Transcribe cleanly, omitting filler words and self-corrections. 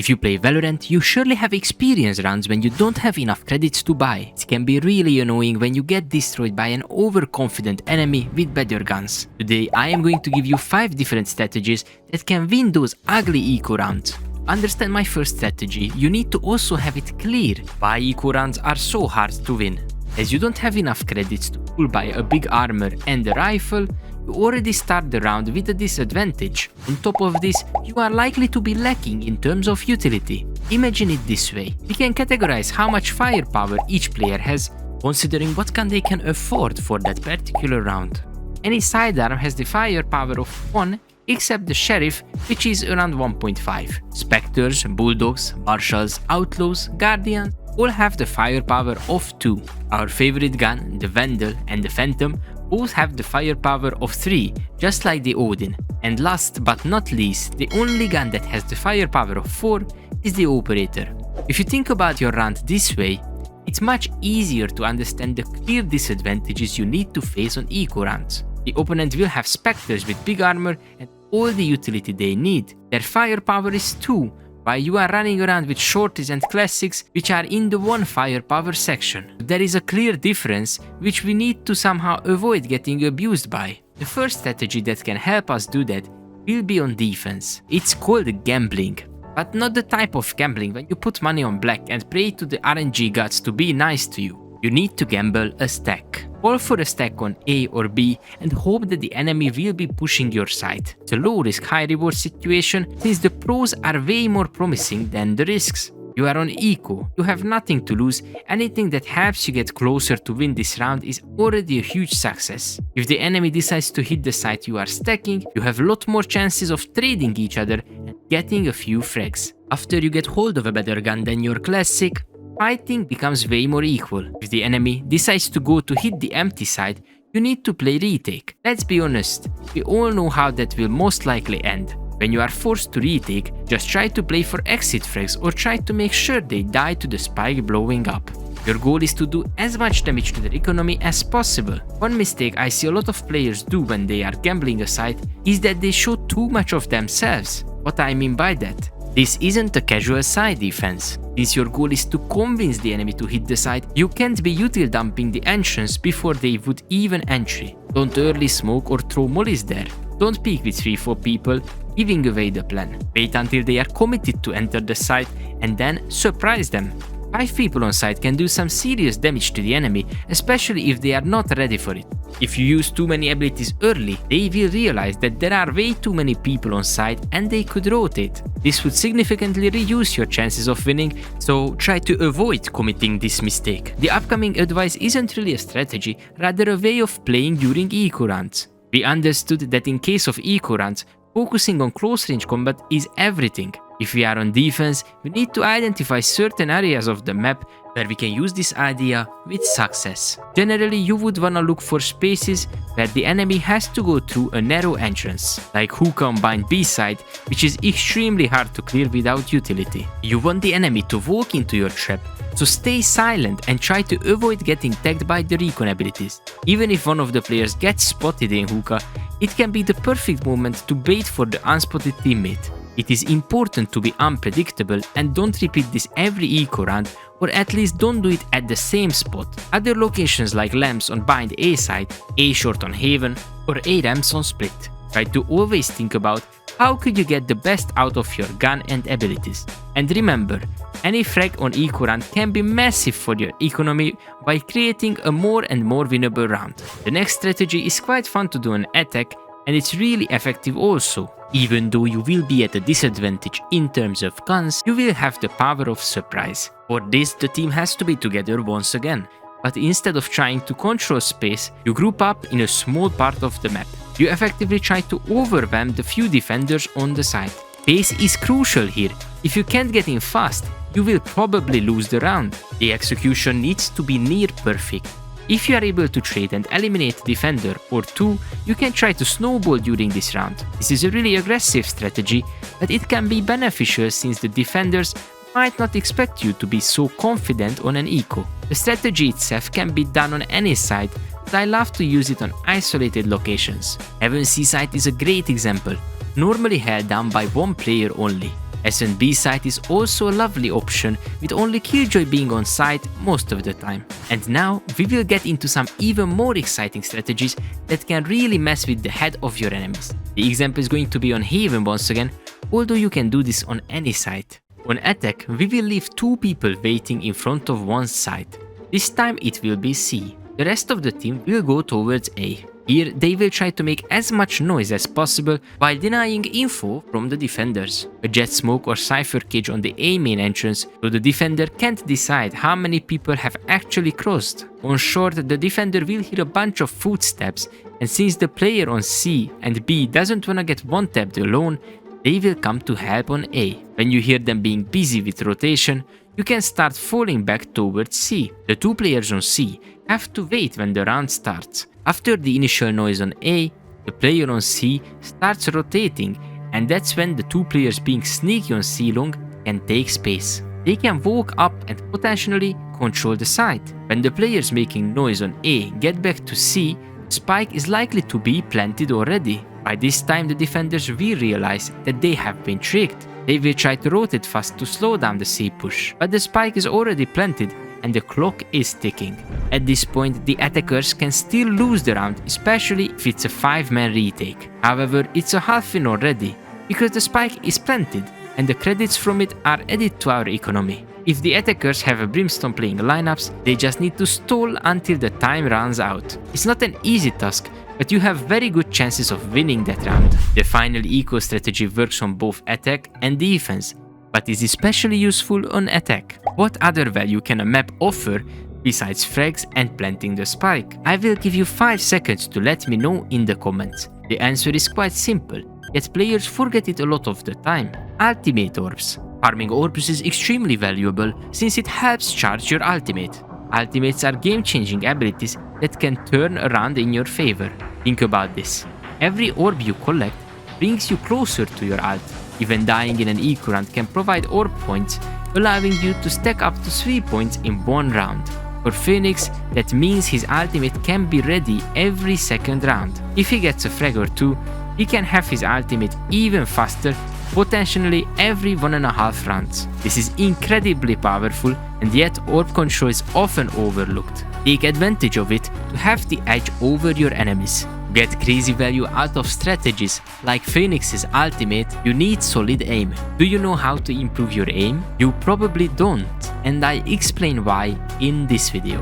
If you play Valorant, you surely have experience rounds when you don't have enough credits to buy. It can be really annoying when you get destroyed by an overconfident enemy with better guns. Today I am going to give you 5 different strategies that can win those ugly eco rounds. Understand my first strategy, you need to also have it clear why eco rounds are so hard to win. As you don't have enough credits to pull buy a big armor and a rifle, you already start the round with a disadvantage. On top of this, you are likely to be lacking in terms of utility. Imagine it this way, we can categorize how much firepower each player has, considering what gun they can afford for that particular round. Any sidearm has the firepower of 1, except the Sheriff, which is around 1.5. Spectres, Bulldogs, Marshals, Outlaws, Guardians all have the firepower of 2. Our favorite gun, the Vandal and the Phantom, both have the firepower of 3, just like the Odin. And last but not least, the only gun that has the firepower of 4 is the Operator. If you think about your round this way, it's much easier to understand the clear disadvantages you need to face on eco rounds. The opponent will have Spectres with big armor and all the utility they need. Their firepower is 2, while you are running around with shorties and classics which are in the 1 firepower section. There is a clear difference which we need to somehow avoid getting abused by. The first strategy that can help us do that will be on defense. It's called gambling. But not the type of gambling when you put money on black and pray to the RNG gods to be nice to you. You need to gamble a stack. Call for a stack on A or B and hope that the enemy will be pushing your side. It's a low risk high reward situation since the pros are way more promising than the risks. You are on eco, you have nothing to lose, anything that helps you get closer to win this round is already a huge success. If the enemy decides to hit the site you are stacking, you have a lot more chances of trading each other and getting a few frags. After you get hold of a better gun than your classic, fighting becomes way more equal. If the enemy decides to go to hit the empty side, you need to play retake. Let's be honest, we all know how that will most likely end. When you are forced to retake, just try to play for exit frags or try to make sure they die to the spike blowing up. Your goal is to do as much damage to their economy as possible. One mistake I see a lot of players do when they are gambling a site is that they show too much of themselves. What I mean by that? This isn't a casual side defense. Since your goal is to convince the enemy to hit the site, you can't be util dumping the entrance before they would even entry. Don't early smoke or throw mollies there. Don't peek with 3-4 people, giving away the plan. Wait until they are committed to enter the site and then surprise them. 5 people on site can do some serious damage to the enemy, especially if they are not ready for it. If you use too many abilities early, they will realize that there are way too many people on site and they could rotate. This would significantly reduce your chances of winning, so try to avoid committing this mistake. The upcoming advice isn't really a strategy, rather a way of playing during eco rounds. We understood that in case of eco rounds, focusing on close range combat is everything. If we are on defense, we need to identify certain areas of the map where we can use this idea with success. Generally, you would wanna look for spaces where the enemy has to go through a narrow entrance, like hookah on bind B side, which is extremely hard to clear without utility. You want the enemy to walk into your trap, so stay silent and try to avoid getting tagged by the recon abilities. Even if one of the players gets spotted in hookah, it can be the perfect moment to bait for the unspotted teammate. It is important to be unpredictable and don't repeat this every eco round, or at least don't do it at the same spot. Other locations like lamps on bind A side, A short on Haven, or A ramps on split. Try to always think about how could you get the best out of your gun and abilities. And remember, any frag on eco round can be massive for your economy by creating a more and more winnable round. The next strategy is quite fun to do on attack, and it's really effective also. Even though you will be at a disadvantage in terms of guns, you will have the power of surprise. For this, the team has to be together once again. But instead of trying to control space, you group up in a small part of the map. You effectively try to overwhelm the few defenders on the side. Pace is crucial here. If you can't get in fast, you will probably lose the round. The execution needs to be near perfect. If you are able to trade and eliminate a defender or 2, you can try to snowball during this round. This is a really aggressive strategy, but it can be beneficial since the defenders might not expect you to be so confident on an eco. The strategy itself can be done on any site, but I love to use it on isolated locations. Heaven C site is a great example, normally held down by one player only. S&B site is also a lovely option, with only Killjoy being on site most of the time. And now we will get into some even more exciting strategies that can really mess with the head of your enemies. The example is going to be on Haven once again, although you can do this on any site. On attack, we will leave 2 people waiting in front of one site. This time it will be C. The rest of the team will go towards A. Here they will try to make as much noise as possible while denying info from the defenders. A jet smoke or cipher cage on the A main entrance, so the defender can't decide how many people have actually crossed. On short, the defender will hear a bunch of footsteps, and since the player on C and B doesn't wanna get one-tapped alone, they will come to help on A. When you hear them being busy with rotation, you can start falling back towards C. The 2 players on C have to wait when the round starts. After the initial noise on A, the player on C starts rotating, and that's when the 2 players being sneaky on C long can take space. They can walk up and potentially control the site. When the players making noise on A get back to C, spike is likely to be planted already. By this time the defenders will realize that they have been tricked. They will try to rotate fast to slow down the C push, but the spike is already planted and the clock is ticking. At this point, the attackers can still lose the round, especially if it's a 5-man retake. However, it's a half win already, because the spike is planted and the credits from it are added to our economy. If the attackers have a Brimstone playing lineups, they just need to stall until the time runs out. It's not an easy task, but you have very good chances of winning that round. The final eco strategy works on both attack and defense, but is especially useful on attack. What other value can a map offer besides frags and planting the spike? I will give you 5 seconds to let me know in the comments. The answer is quite simple, yet players forget it a lot of the time. Ultimate orbs. Farming orbs is extremely valuable since it helps charge your ultimate. Ultimates are game-changing abilities that can turn around in your favor. Think about this. Every orb you collect brings you closer to your ult. Even dying in an eco round can provide orb points, allowing you to stack up to 3 points in one round. For Phoenix, that means his ultimate can be ready every second round. If he gets a frag or 2, he can have his ultimate even faster, potentially every 1.5 rounds. This is incredibly powerful, and yet orb control is often overlooked. Take advantage of it to have the edge over your enemies. To get crazy value out of strategies like Phoenix's ultimate, you need solid aim. Do you know how to improve your aim? You probably don't, and I explain why in this video.